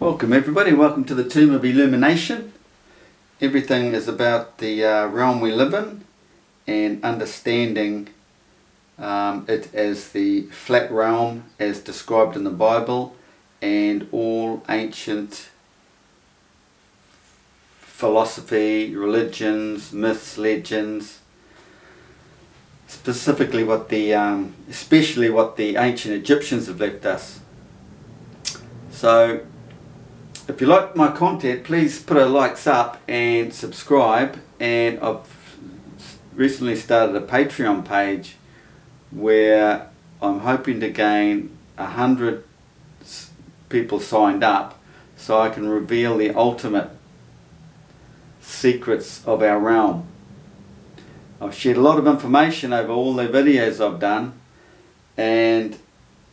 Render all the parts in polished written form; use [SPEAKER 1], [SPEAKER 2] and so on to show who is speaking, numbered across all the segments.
[SPEAKER 1] Welcome everybody, welcome to the Tomb of Illumination. Everything is about the realm we live in and understanding it as the flat realm as described in the Bible and all ancient philosophy, religions, myths, legends, specifically especially what the ancient Egyptians have left us. So if you like my content, please put a likes up and subscribe. And I've recently started a Patreon page where I'm hoping to gain 100 people signed up so I can reveal the ultimate secrets of our realm. I've shared a lot of information over all the videos I've done, and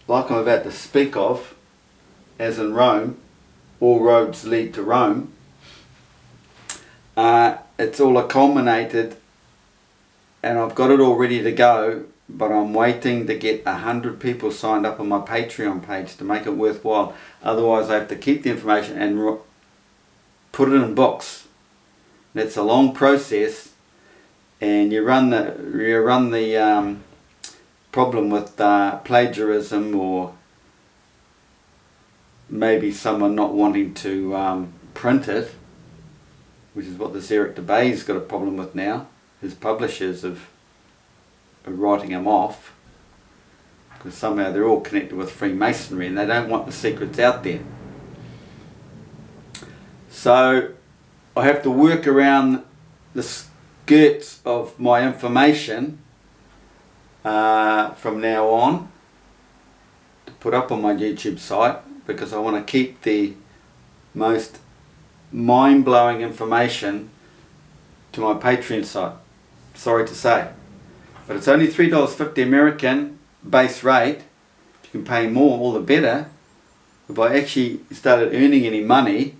[SPEAKER 1] like I'm about to speak of, as in Rome, all roads lead to Rome. It's all culminated and I've got it all ready to go, but I'm waiting to get 100 people signed up on my Patreon page to make it worthwhile. Otherwise I have to keep the information and put it in books. It's a long process, and you run the problem with plagiarism, or maybe someone not wanting to print it, which is what the Zerich Debay's got a problem with now. His publishers are writing him off because somehow they're all connected with Freemasonry and they don't want the secrets out there. So I have to work around the skirts of my information from now on to put up on my YouTube site, because I want to keep the most mind-blowing information to my Patreon site. Sorry to say, but it's only $3.50 American base rate. If you can pay more, all the better. If I actually started earning any money,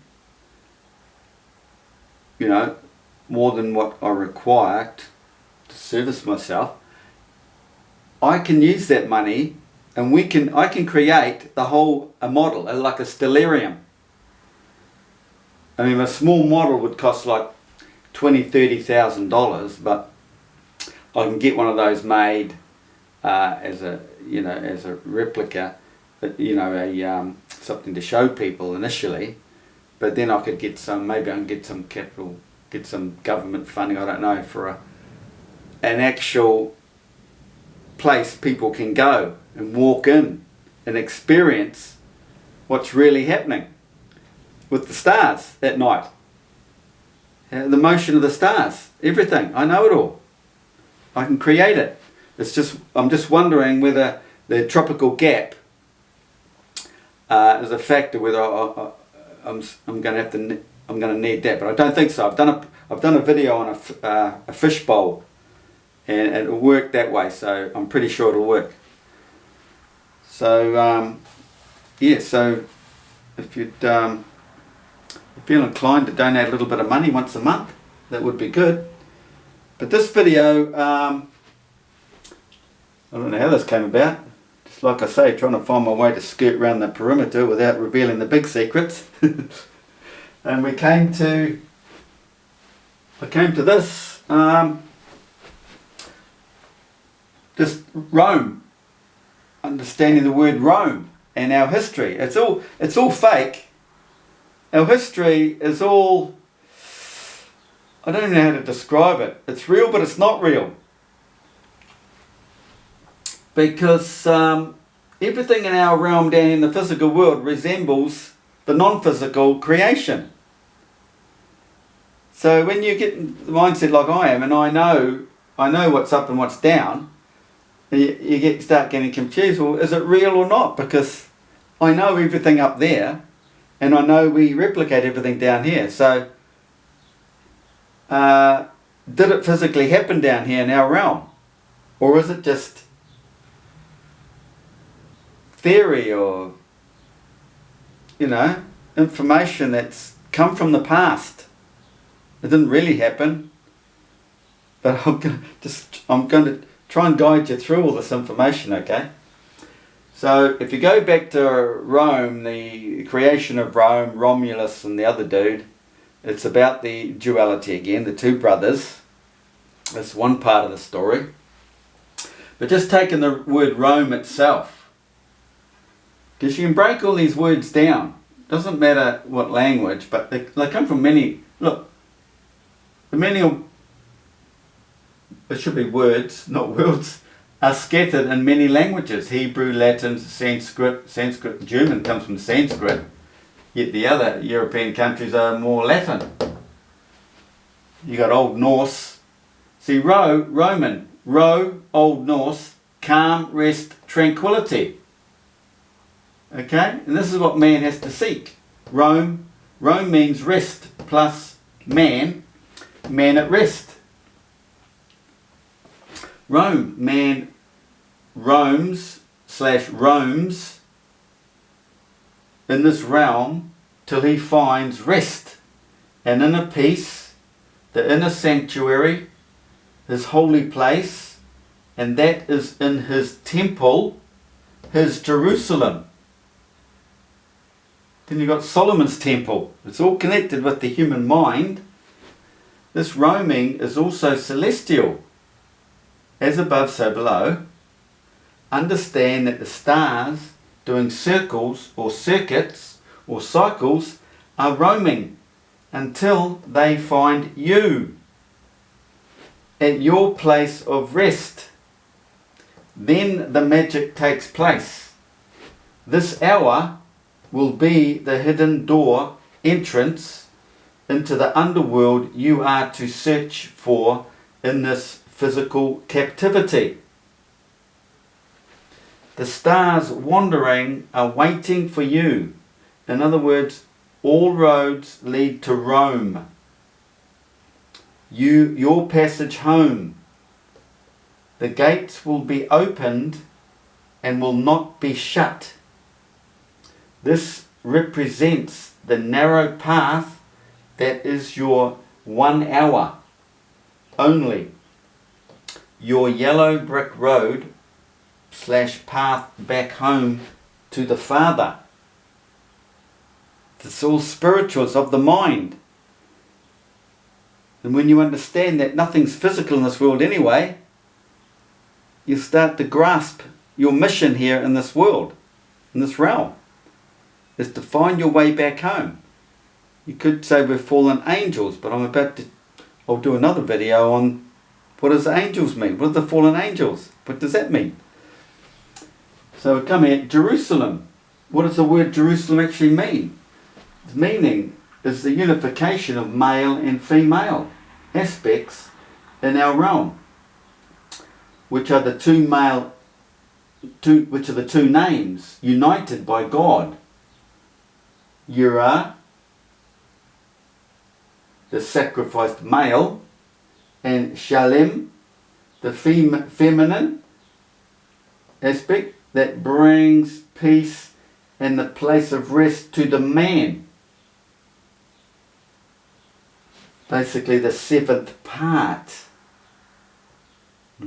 [SPEAKER 1] you know, more than what I require to service myself, I can use that money. And I can create a model, like a stellarium. I mean, a small model would cost like $20,000-$30,000, but I can get one of those made as a replica, something to show people initially. But then I could get maybe I can get some capital, get some government funding, I don't know, for an actual place people can go and walk in and experience what's really happening with the stars at night. The motion of the stars, everything. I know it all. I can create it. I'm just wondering whether the tropical gap is a factor. Whether I'm going to need that, but I don't think so. I've done a video on a fishbowl, and it'll work that way. So I'm pretty sure it'll work. So so if you'd feel inclined to donate a little bit of money once a month, that would be good. But this video, I don't know how this came about. Just like I say, trying to find my way to skirt around the perimeter without revealing the big secrets. And I came to this, just Rome. Understanding the word Rome and our history. It's all fake. Our history is all, I don't even know how to describe it. It's real, but it's not real. Because everything in our realm down in the physical world resembles the non-physical creation. So when you get in the mindset like I am, and I know what's up and what's down, you start getting confused. Well, is it real or not? Because I know everything up there, and I know we replicate everything down here. So, did it physically happen down here in our realm? Or is it just theory, or, information that's come from the past? It didn't really happen. But I'm going to try and guide you through all this information, okay? So if you go back to Rome, the creation of Rome, Romulus and the other dude, it's about the duality again, the two brothers. That's one part of the story. But just taking the word Rome itself, because you can break all these words down. Doesn't matter what language, but they come from many. Look, the many, it should be words, not words, are scattered in many languages. Hebrew, Latin, Sanskrit. Sanskrit, German comes from Sanskrit. Yet the other European countries are more Latin. You got Old Norse. See, Roman, Old Norse, calm, rest, tranquility. Okay? And this is what man has to seek. Rome means rest plus man at rest. Man roams in this realm till he finds rest and inner peace, the inner sanctuary, his holy place, and that is in his temple, his Jerusalem. Then you've got Solomon's temple. It's all connected with the human mind. This roaming is also celestial. As above, so below. Understand that the stars doing circles or circuits or cycles are roaming until they find you at your place of rest. Then the magic takes place. This hour will be the hidden door entrance into the underworld you are to search for in this physical captivity. The stars wandering are waiting for you. In other words, all roads lead to Rome. Your passage home. The gates will be opened and will not be shut. This represents the narrow path that is your 1 hour only. Your yellow brick road / path back home to the Father. It's all spirituals of the mind. And when you understand that nothing's physical in this world anyway, you start to grasp your mission here in this world, in this realm, is to find your way back home. You could say we're fallen angels, but I'll do another video on what does angels mean? What are the fallen angels? What does that mean? So we come here, Jerusalem. What does the word Jerusalem actually mean? Its meaning is the unification of male and female aspects in our realm, which are the two names united by God. Yirah, the sacrificed male, and Shalem, the feminine aspect that brings peace and the place of rest to the man. Basically the seventh part. Hey,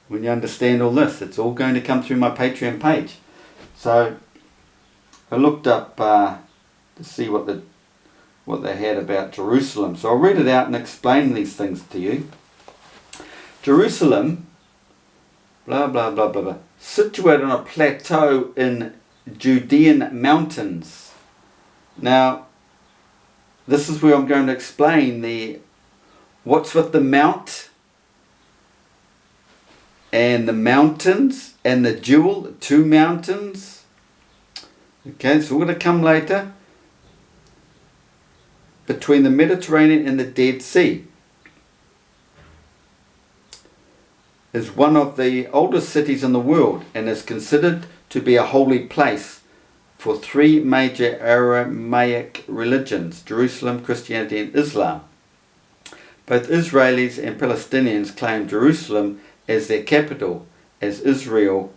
[SPEAKER 1] when you understand all this, it's all going to come through my Patreon page. So I looked up to see what they had about Jerusalem. So I'll read it out and explain these things to you. Jerusalem, blah blah blah blah blah, situated on a plateau in Judean mountains. Now, this is where I'm going to explain what's with the mount and the mountains and the jewel, 2 mountains. Okay, so we're going to come later. Between the Mediterranean and the Dead Sea. Is one of the oldest cities in the world and is considered to be a holy place for 3 major Aramaic religions, Jerusalem, Christianity and Islam. Both Israelis and Palestinians claim Jerusalem as their capital, as Israel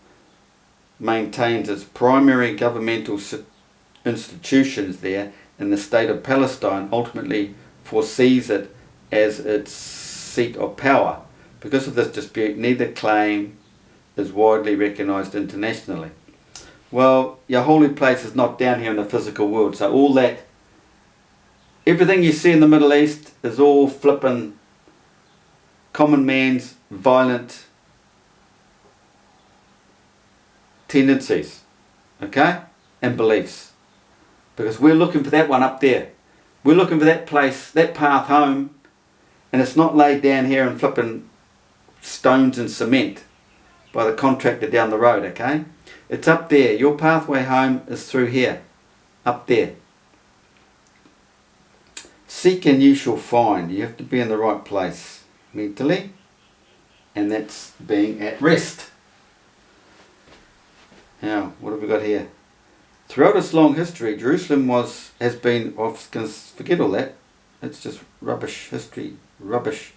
[SPEAKER 1] maintains its primary governmental institutions there, and the state of Palestine ultimately foresees it as its seat of power. Because of this dispute, neither claim is widely recognised internationally. Well, your holy place is not down here in the physical world, so all that, everything you see in the Middle East is all flippin' common man's violent tendencies, okay, and beliefs, because we're looking for that one up there. We're looking for that place, that path home, and it's not laid down here in flipping stones and cement by the contractor down the road, okay? It's up there. Your pathway home is through here, up there. Seek and you shall find. You have to be in the right place mentally, and that's being at rest. Now, what have we got here? Throughout its long history, Jerusalem has been, well, forget all that. It's just rubbish history, rubbish.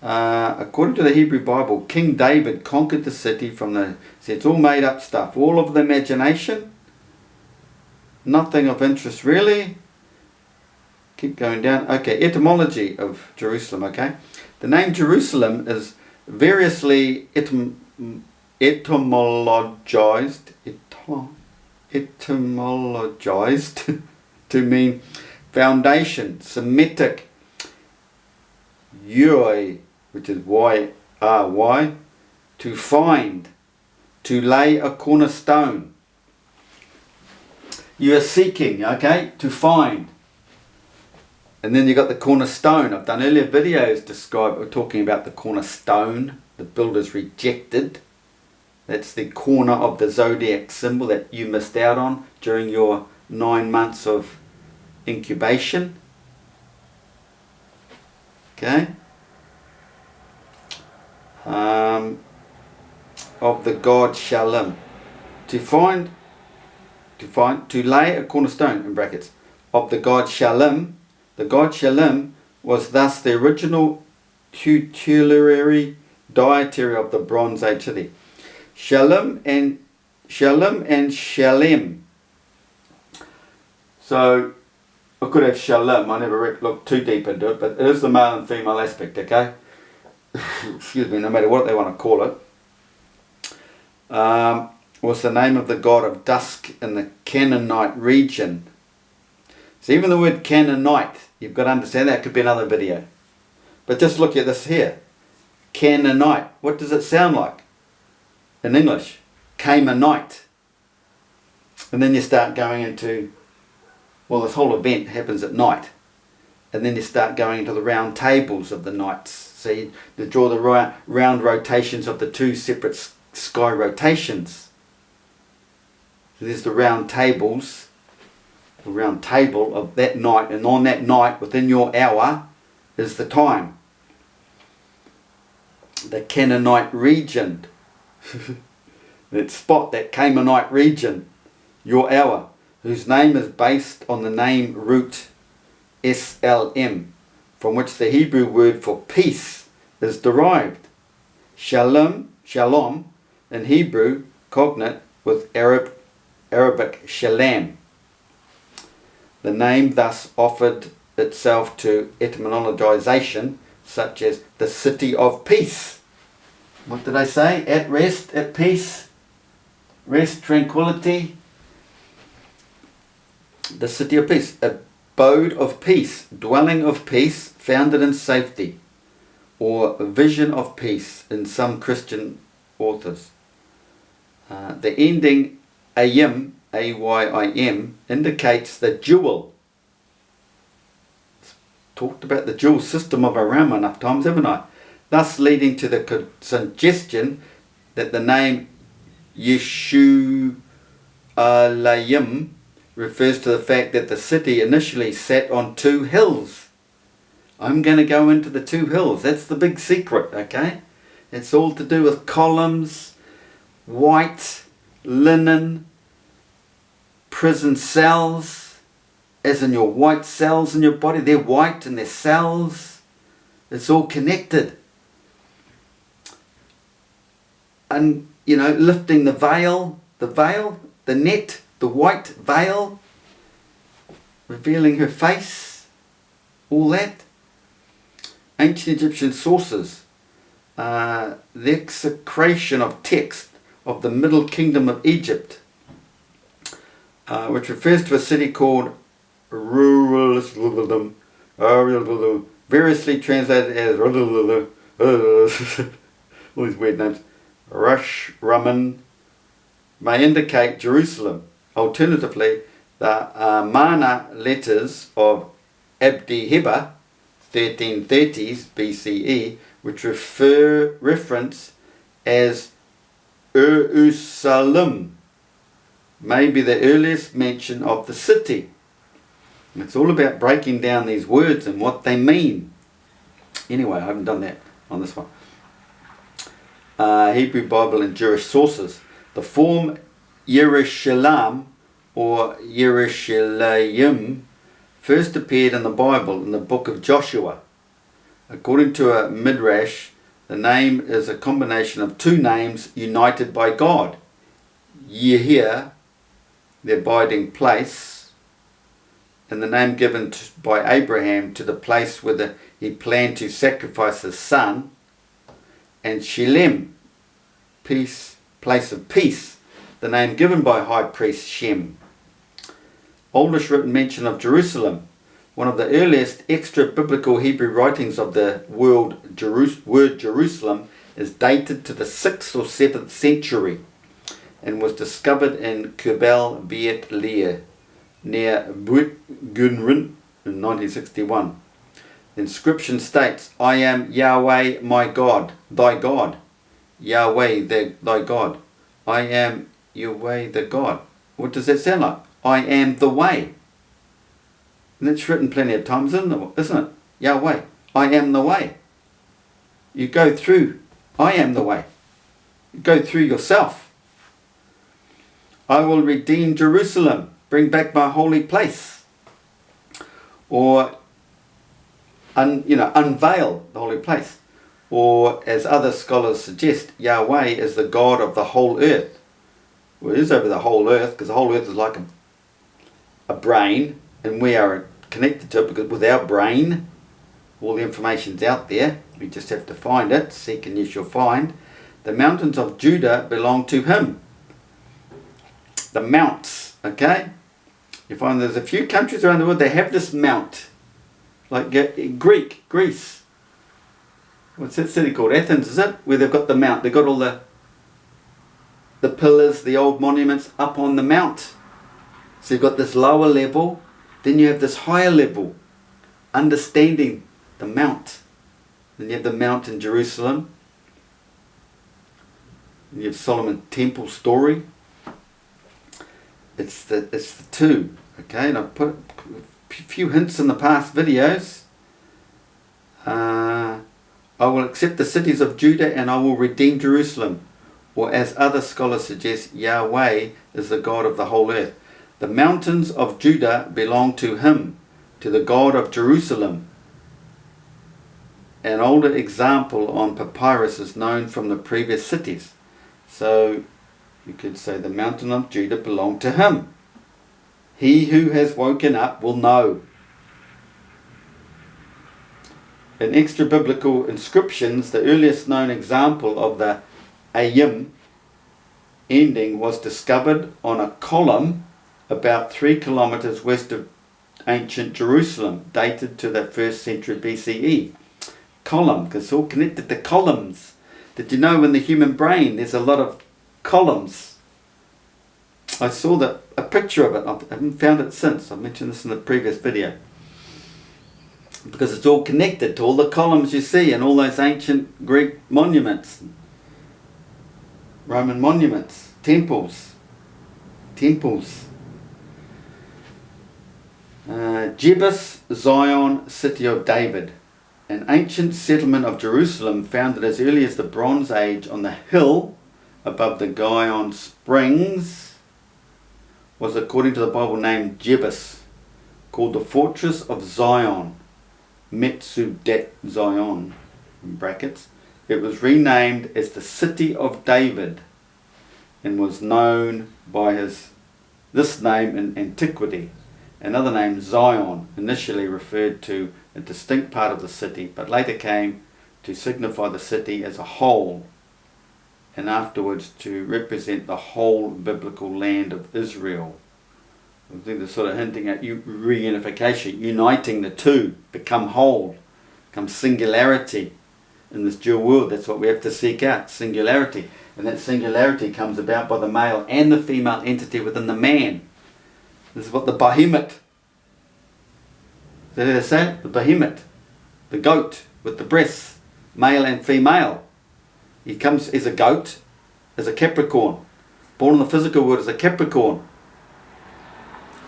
[SPEAKER 1] According to the Hebrew Bible, King David conquered the city from the, see, it's all made up stuff, all of the imagination, nothing of interest really. Keep going down. Okay, etymology of Jerusalem, okay. The name Jerusalem is variously etymologized to mean foundation, Semitic, yoi, which is Y-R-Y, to find, to lay a cornerstone. You are seeking, okay, to find. And then you got the cornerstone. I've done earlier videos talking about the cornerstone, the builders rejected. That's the corner of the zodiac symbol that you missed out on during your 9 months of incubation. Okay. Of the god Shalom. To lay a cornerstone, in brackets, of the god Shalom. The god Shalom was thus the original tutelary deity of the Bronze Age city. Shalom and Shalem. So I could have Shalom. I never looked too deep into it, but it is the male and female aspect, okay? Excuse me, no matter what they want to call it. Was the name of the god of dusk in the Canaanite region. So even the word Canaanite, you've got to understand that could be another video. But just look at this here. Canaanite. What does it sound like in English? Canaanite. And then you start going into, well, this whole event happens at night. And then you start going into the round tables of the nights. So you draw the round rotations of the two separate sky rotations. So there's the round tables, the round table of that night, and on that night, within your hour, is the time. The Canaanite region. That spot, that Canaanite region, your hour, whose name is based on the name root SLM, from which the Hebrew word for peace is derived. Shalom in Hebrew, cognate with Arabic shalam. The name thus offered itself to etymologization, such as the city of peace. What did I say? At rest, at peace, rest, tranquility. The city of peace, abode of peace, dwelling of peace, founded in safety, or vision of peace in some Christian authors. The ending ayim, A-Y-I-M, indicates the jewel. Talked about the jewel system of Aram enough times, haven't I? Thus leading to the suggestion that the name Yeshu-alayim refers to the fact that the city initially sat on two hills. I'm going to go into the two hills. That's the big secret, okay? It's all to do with columns, white, linen, prison cells, as in your white cells in your body. They're white and they're cells. It's all connected. And, you know, lifting the veil, the net, the white veil, revealing her face, all that. Ancient Egyptian sources the execration of text of the Middle Kingdom of Egypt, which refers to a city called variously translated as all these weird names, Rush Raman, may indicate Jerusalem. Alternatively, the Mana letters of Abdi Heba, 1330s BCE, which reference as Jerusalem, may be the earliest mention of the city. And it's all about breaking down these words and what they mean. Anyway, I haven't done that on this one. Hebrew Bible and Jewish sources. The form Yerushalayim or Yerushalayim first appeared in the Bible in the book of Joshua. According to a midrash, the name is a combination of two names united by God. Yehir, the abiding place, and the name given by Abraham to the place where he planned to sacrifice his son, and Shelem, peace, place of peace, the name given by high priest Shem. Oldest written mention of Jerusalem, one of the earliest extra-biblical Hebrew writings of the word Jerusalem, is dated to the 6th or 7th century and was discovered in Kubel Beit Leah near Gunrin in 1961. The inscription states, "I am Yahweh my God, thy God. Yahweh thy God. I am Yahweh the God." What does that sound like? I am the way. And it's written plenty of times, isn't it? Yahweh, I am the way. You go through, I am the way. You go through yourself. I will redeem Jerusalem, bring back my holy place. Or, unveil the holy place. Or, as other scholars suggest, Yahweh is the God of the whole earth. Well, it is over the whole earth, because the whole earth is like a brain, and we are connected to it, because with our brain, all the information's out there. We just have to find it. Seek and you shall find. The mountains of Judah belong to him. The mounts, okay? You find there's a few countries around the world, they have this mount. Like Greece. What's that city called? Athens, is it? Where they've got the mount. They've got all the pillars, the old monuments up on the mount. So you've got this lower level, then you have this higher level, understanding the mount. Then you have the mount in Jerusalem. And you have Solomon Temple story. It's the two, okay? And I've put a few hints in the past videos. I will accept the cities of Judah and I will redeem Jerusalem. Or as other scholars suggest, Yahweh is the God of the whole earth. The mountains of Judah belong to him, to the God of Jerusalem. An older example on papyrus is known from the previous cities. So you could say the mountain of Judah belonged to him. He who has woken up will know. In extra-biblical inscriptions, the earliest known example of the Ayim ending was discovered on a column about 3 kilometers west of ancient Jerusalem, dated to the 1st century BCE. Column, because it's all connected to columns. Did you know in the human brain there's a lot of columns? I saw a picture of it. I haven't found it since. I mentioned this in the previous video. Because it's all connected to all the columns you see in all those ancient Greek monuments, Roman monuments, temples. Jebus, Zion, city of David. An ancient settlement of Jerusalem founded as early as the Bronze Age on the hill above the Gihon Springs was, according to the Bible, named Jebus, called the Fortress of Zion, Metsudet Zion, in brackets. It was renamed as the City of David and was known by this name in antiquity. Another name, Zion, initially referred to a distinct part of the city, but later came to signify the city as a whole, and afterwards to represent the whole biblical land of Israel. I think they're sort of hinting at reunification, uniting the two, become whole, become singularity in this dual world. That's what we have to seek out, singularity. And that singularity comes about by the male and the female entity within the man. This is what the behemoth, is that how they say it? The behemoth, the goat with the breasts, male and female. He comes as a goat, as a Capricorn, born in the physical world as a Capricorn.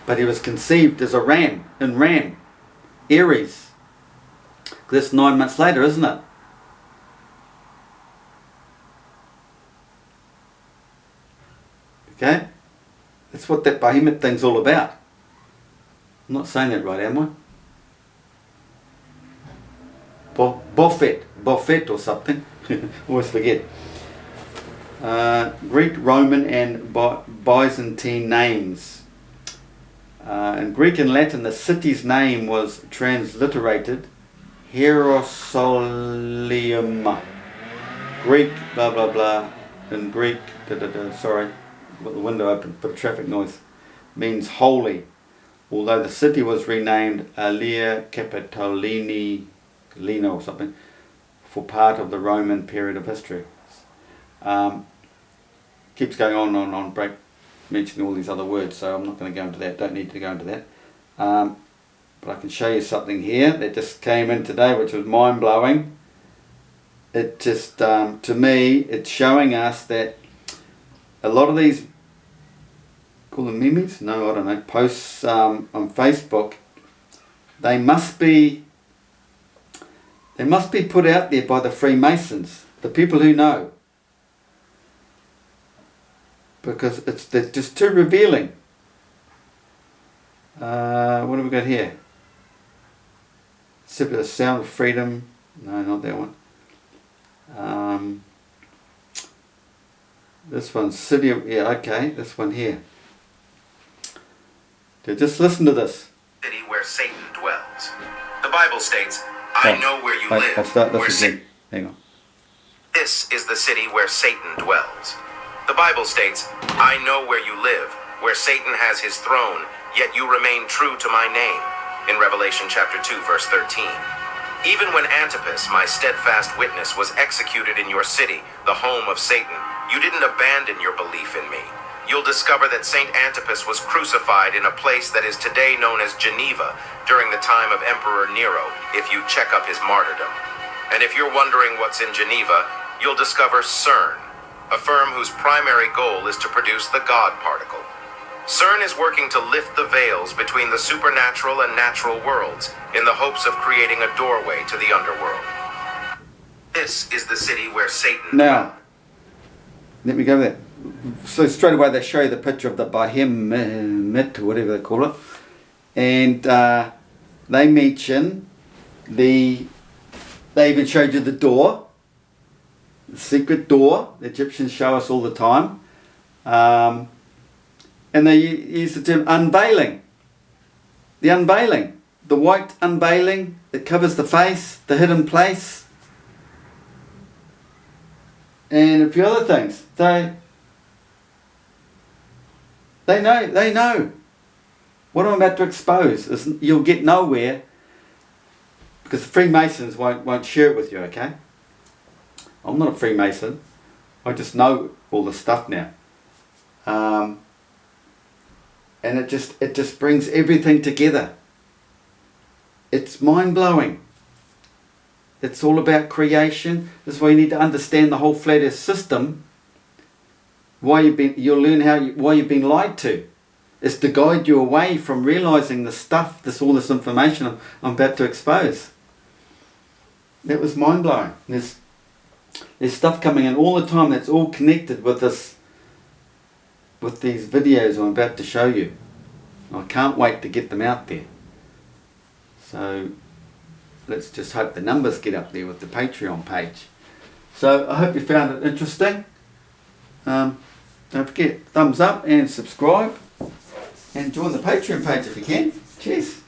[SPEAKER 1] But he was conceived as a ram, in Ram, Aries. That's 9 months later, isn't it? Okay? That's what that behemoth thing's all about. I'm not saying that right, am I? Buffet or something. Always forget. Greek, Roman and Byzantine names. In Greek and Latin, the city's name was transliterated Hierosolium. Greek, blah blah blah. In Greek, sorry, got the window open, bit of traffic noise. Means holy. Although the city was renamed Aelia Capitolina or something, for part of the Roman period of history. Keeps going on, break, mentioning all these other words, so I'm not going to go into that, don't need to go into that. But I can show you something here that just came in today, which was mind-blowing. It just, to me, it's showing us that a lot of these, call them memes? No, I don't know, posts on Facebook, they must be put out there by the Freemasons, the people who know. Because they're just too revealing. What have we got here? The Sound of Freedom. No, not that one. This one, City of, yeah, okay, this one here. Okay, just listen to this.
[SPEAKER 2] City where Satan dwells. The Bible states, I know where you live.
[SPEAKER 1] I'll start this again. Hang on.
[SPEAKER 2] This is the city where Satan dwells. The Bible states, I know where you live, where Satan has his throne, yet you remain true to my name. In Revelation chapter 2, verse 13. Even when Antipas, my steadfast witness, was executed in your city, the home of Satan, you didn't abandon your belief in me. You'll discover that Saint Antipas was crucified in a place that is today known as Geneva during the time of Emperor Nero, if you check up his martyrdom. And if you're wondering what's in Geneva, you'll discover CERN, a firm whose primary goal is to produce the God particle. CERN is working to lift the veils between the supernatural and natural worlds in the hopes of creating a doorway to the underworld. This is the city where Satan...
[SPEAKER 1] Now, let me go there. So straight away they show you the picture of the behemoth, or whatever they call it. And they mention they even showed you the door, the secret door. The Egyptians show us all the time. And they use the term unveiling. The unveiling. The white unveiling that covers the face, the hidden place. And a few other things. They know. What I'm about to expose is you'll get nowhere because the Freemasons won't share it with you, okay? I'm not a Freemason. I just know all the stuff now. And it just brings everything together. It's mind-blowing. It's all about creation. This is why you need to understand the whole flat earth system. You'll learn why you've been lied to. It's to guide you away from realizing the stuff, all this information I'm about to expose. That was mind-blowing. There's stuff coming in all the time that's all connected with this, with these videos I'm about to show you. I can't wait to get them out there. So let's just hope the numbers get up there with the Patreon page. So I hope you found it interesting. Don't forget, thumbs up and subscribe. And join the Patreon page if you can. Cheers.